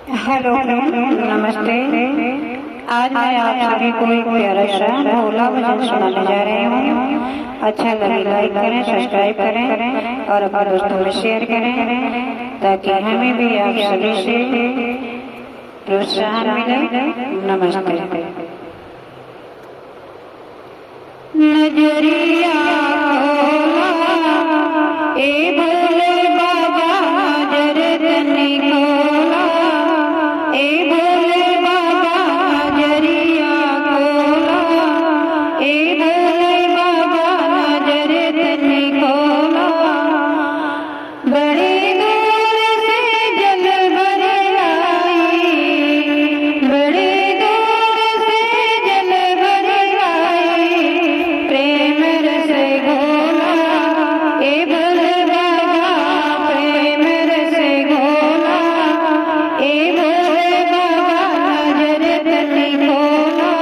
Hello, नमस्ते। आज मैं आप सभी को एक प्यारा सा भोला भजन सुनाने जा रही हूँ। अच्छा लगे लाइक करें, सब्सक्राइब करें और अपने दोस्तों में शेयर करें ताकि हमें भी आप सभी से प्रोत्साहन मिले। नमस्ते। नजरिया ए भोले बाबा नजर तनी खोला, ए भोले बाबा नजरिया खोला, ए भोले बाबा नजर तनी खोला। बड़ी दूर से जल भर आई, बड़ी दूर से जल भर आई, प्रेम रस घोला, ए भोले बाबा प्रेम रस घोला, ए भोले बाबा नजर तनी खोला,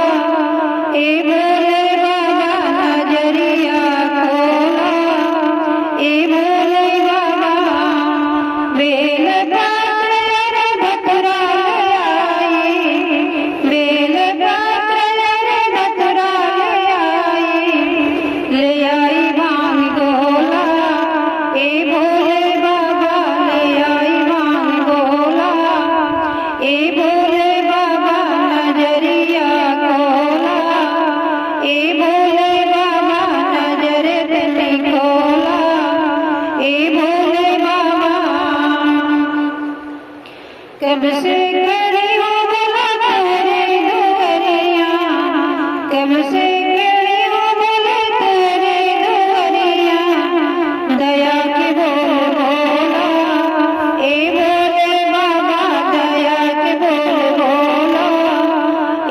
ए भोले बाबा नजरिया खोला, ए भोले बाबा। बेल पात्र भतरा आई, बेल पात्र भतरा ले आई भांग गोला, ए भोले बाबा ले आई भांग गोला, ए भोले बाबा नजरिया खोला, ए भोले बाबा नजर तनी खोला, ए भोले बाबा। कब से खड़ी हो भोला तेरे दुआरिया, कब से खड़ी हो भोला तेरे दुआरिया, दया के बोल भोला, ए भोले बाबा दया के बोल भोला,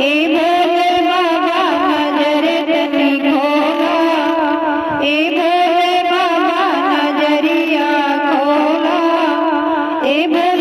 ए भोले बाबा नजर तनी खोला, ए भोले बाबा नजरिया खोला, ए भोले